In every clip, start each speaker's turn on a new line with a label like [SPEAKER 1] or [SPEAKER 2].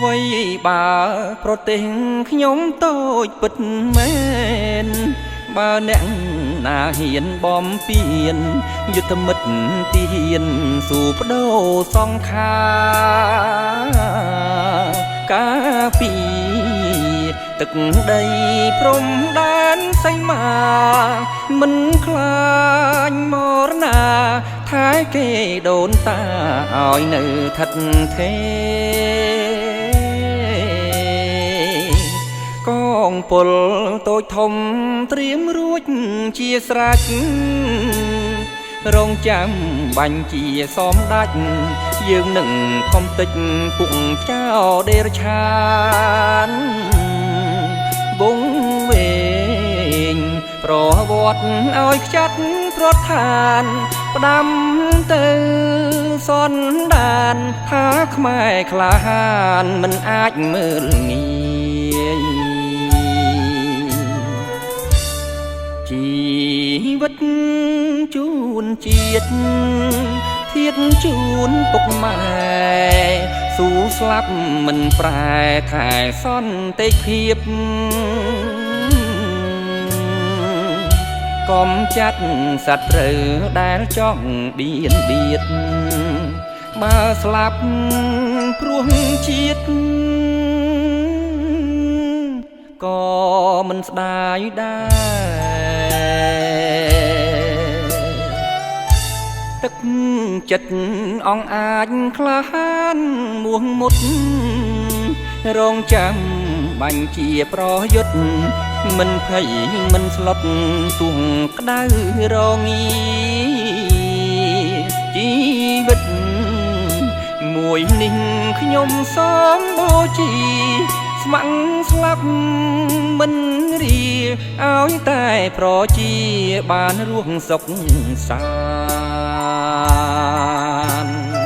[SPEAKER 1] វ័យបើប្រទេសខ្ញុំតូចពិតមែនបើអ្នកណាហ៊ានបំពេញយុទ្ធមិត្តទីហ៊ានស៊ូបដូរសង្ខាការពីទឹកដីព្រំដែនសីមាមិនខ្លាញ់មរណាថែគេដូនតាឲ្យនៅថិតថេរកងពលតូចធំត្រៀមរួចជាស្រេចរងចាំបាញ់ជាសមដាច់យើងនឹងខំតិចពុកចោដេរឆានវងវែងប្រវត្តិឲ្យខ្ចាត់ប្រត់ឋានផ្ដាំទៅសនដានថាខ្មែរក្លាហានមិនអាចមើលងាយជីវិតជូនជាតិធាតជូនពុកម៉ែស៊ូស្លាប់មិនប្រែខែសន្តិភាពកុំចាត់សត្រូវដែលចង់បៀនបៀតបើស្លាប់ព្រោះជាតិក៏មិនស្ដាយដែរទឹកចិត្តអង្អាចក្លាហានមួងមុតរងចាំបាញ់ជាប្រយុទ្ធមិនភ័យមិនស្លុតទួងក្តៅរងាជីវិតមួយនេះខ្ញុំសូមបូជាស្ម័គ្រស្លាប់មិនរីឲ្យតែប្រជាបានរស់សុខសាន្ត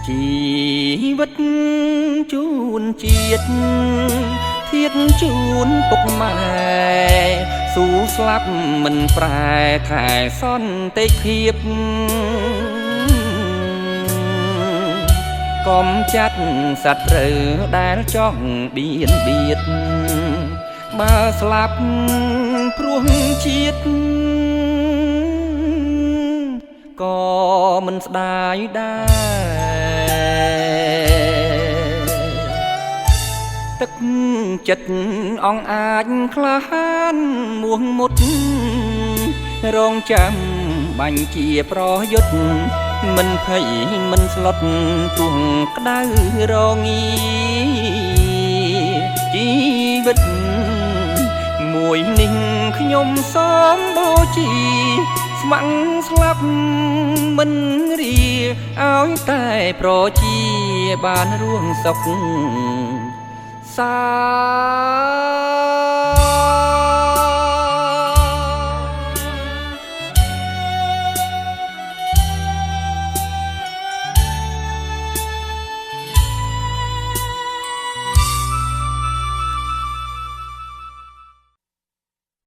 [SPEAKER 1] ជីវិតជូនជាតិធាតជូនពុកម៉ែស៊ូស្លាប់មិនប្រែខែសន្តិភាពកុំចាត់សត្រូវដែលចង់បៀនបៀតបើស្លាប់ព្រោះជាតិក៏មិនស្ដាយដែរទឹកចិត្តអង្អាចក្លាហានមួងមុតរងចាំបាញ់ជាប្រយុទ្ធមិនភ័យមិនស្លុតទួងក្តៅរងាជីវិតមួយនេះខ្ញុំសូមបូជាស្ម័គ្រស្លាប់មិនរីឲ្យតែប្រជាបានរស់សុខសា